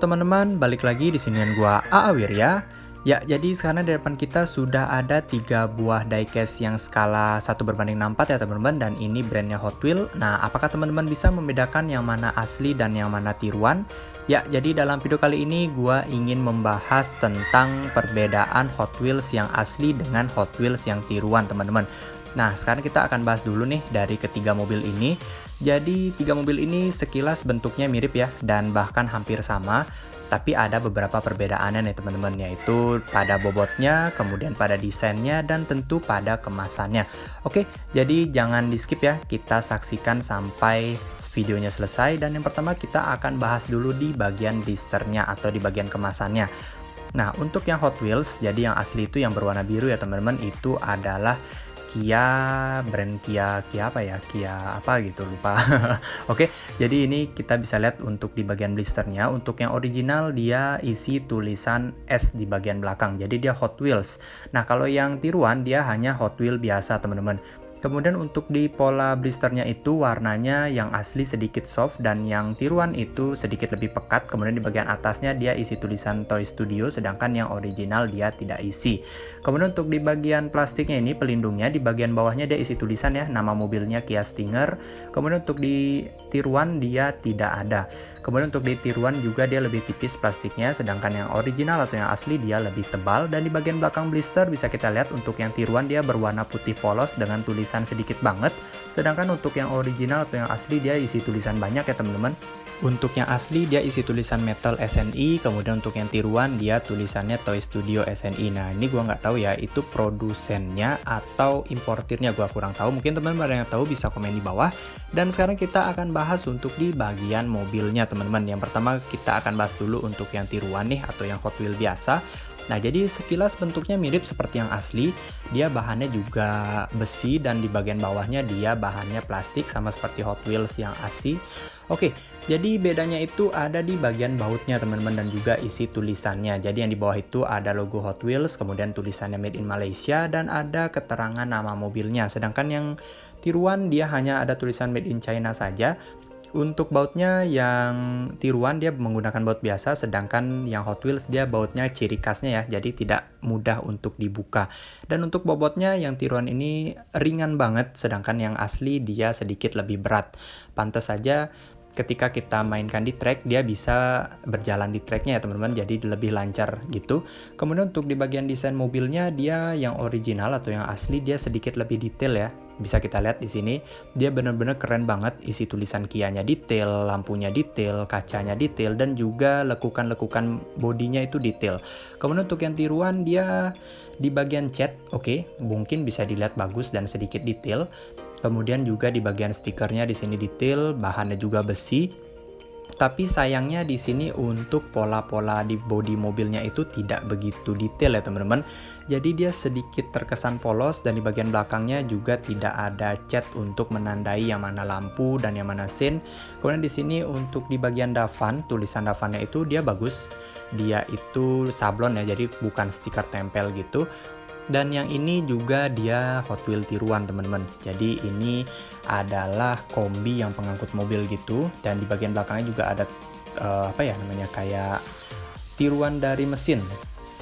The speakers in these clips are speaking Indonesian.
Halo teman-teman, balik lagi di sini dengan gua AA Wirya. Ya, jadi sekarang di depan kita sudah ada 3 buah diecast yang skala 1:4 ya teman-teman, dan ini brandnya Hot Wheels. Nah, apakah teman-teman bisa membedakan yang mana asli dan yang mana tiruan? Ya, jadi dalam video kali ini gua ingin membahas tentang perbedaan Hot Wheels yang asli dengan Hot Wheels yang tiruan teman-teman. Nah, sekarang kita akan bahas dulu nih dari ketiga mobil ini. Jadi, tiga mobil ini sekilas bentuknya mirip ya, dan bahkan hampir sama. Tapi ada beberapa perbedaannya nih teman-teman, yaitu pada bobotnya, kemudian pada desainnya, dan tentu pada kemasannya. Oke, jadi jangan di skip ya, kita saksikan sampai videonya selesai. Dan yang pertama kita akan bahas dulu di bagian blisternya atau di bagian kemasannya. Nah, untuk yang Hot Wheels, jadi yang asli itu yang berwarna biru ya teman-teman, itu adalah brand Kia apa ya, Kia apa gitu, lupa. Oke, jadi ini kita bisa lihat untuk di bagian blisternya. Untuk yang original dia isi tulisan S di bagian belakang, jadi dia Hot Wheels. Nah, kalau yang tiruan dia hanya Hot Wheels biasa teman-teman. Kemudian untuk di pola blisternya itu warnanya yang asli sedikit soft dan yang tiruan itu sedikit lebih pekat. Kemudian di bagian atasnya dia isi tulisan Toy Studio, sedangkan yang original dia tidak isi. Kemudian untuk di bagian plastiknya ini pelindungnya, di bagian bawahnya dia isi tulisan ya, nama mobilnya Kia Stinger. Kemudian untuk di tiruan dia tidak ada. Kemudian untuk di tiruan juga dia lebih tipis plastiknya, sedangkan yang original atau yang asli dia lebih tebal. Dan di bagian belakang blister bisa kita lihat untuk yang tiruan dia berwarna putih polos dengan tulisan sedikit banget, sedangkan untuk yang original atau yang asli dia isi tulisan banyak ya teman-teman. Untuk yang asli dia isi tulisan metal SNI, kemudian untuk yang tiruan dia tulisannya Toy Studio SNI. Nah, ini gua nggak tahu ya itu produsennya atau importirnya, gua kurang tahu. Mungkin teman-teman ada yang tahu bisa komen di bawah. Dan sekarang kita akan bahas untuk di bagian mobilnya teman-teman. Yang pertama kita akan bahas dulu untuk yang tiruan nih atau yang Hot Wheels biasa. Nah, jadi sekilas bentuknya mirip seperti yang asli. Dia bahannya juga besi dan di bagian bawahnya dia bahannya plastik sama seperti Hot Wheels yang asli. Oke, jadi bedanya itu ada di bagian bautnya teman-teman dan juga isi tulisannya. Jadi yang di bawah itu ada logo Hot Wheels, kemudian tulisannya Made in Malaysia dan ada keterangan nama mobilnya. Sedangkan yang tiruan dia hanya ada tulisan Made in China saja. Untuk bautnya yang tiruan dia menggunakan baut biasa, sedangkan yang Hot Wheels dia bautnya ciri khasnya ya, jadi tidak mudah untuk dibuka. Dan untuk bobotnya yang tiruan ini ringan banget, sedangkan yang asli dia sedikit lebih berat. Pantas saja ketika kita mainkan di track dia bisa berjalan di tracknya ya teman-teman, jadi lebih lancar gitu. Kemudian untuk di bagian desain mobilnya dia yang original atau yang asli dia sedikit lebih detail ya. Bisa kita lihat di sini dia benar-benar keren banget, isi tulisan Kia-nya detail, lampunya detail, kacanya detail, dan juga lekukan-lekukan bodinya itu detail. Kemudian untuk yang tiruan dia di bagian cat, oke, mungkin bisa dilihat bagus dan sedikit detail. Kemudian juga di bagian stikernya di sini detail, bahannya juga besi. Tapi sayangnya di sini untuk pola-pola di bodi mobilnya itu tidak begitu detail ya teman-teman. Jadi dia sedikit terkesan polos dan di bagian belakangnya juga tidak ada cat untuk menandai yang mana lampu dan yang mana sein. Kemudian di sini untuk di bagian dafan, tulisan dafannya itu dia bagus. Dia itu sablon ya, jadi bukan stiker tempel gitu. Dan yang ini juga dia Hot Wheels tiruan teman-teman. Jadi ini adalah kombi yang pengangkut mobil gitu, dan di bagian belakangnya juga ada kayak tiruan dari mesin.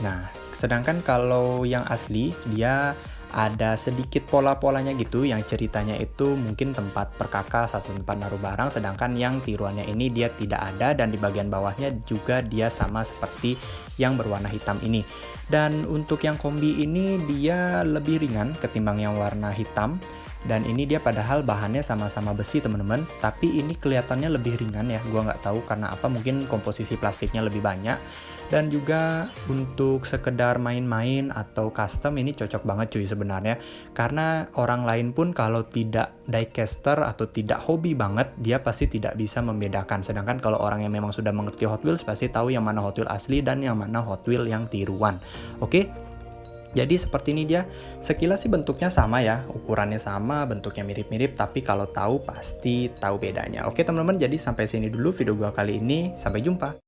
Nah, sedangkan kalau yang asli dia ada sedikit pola-polanya gitu, yang ceritanya itu mungkin tempat perkakas atau tempat naruh barang, sedangkan yang tiruannya ini dia tidak ada, dan di bagian bawahnya juga dia sama seperti yang berwarna hitam ini. Dan untuk yang kombi ini dia lebih ringan ketimbang yang warna hitam. Dan ini dia padahal bahannya sama-sama besi teman-teman, tapi ini kelihatannya lebih ringan ya, gua nggak tahu karena apa, mungkin komposisi plastiknya lebih banyak. Dan juga untuk sekedar main-main atau custom ini cocok banget cuy sebenarnya, karena orang lain pun kalau tidak diecaster atau tidak hobi banget dia pasti tidak bisa membedakan. Sedangkan kalau orang yang memang sudah mengerti Hot Wheels pasti tahu yang mana Hot Wheels asli dan yang mana Hot Wheels yang tiruan. Oke, jadi seperti ini dia, sekilas sih bentuknya sama ya, ukurannya sama, bentuknya mirip-mirip, tapi kalau tahu pasti tahu bedanya. Oke teman-teman, jadi sampai sini dulu video gua kali ini, sampai jumpa.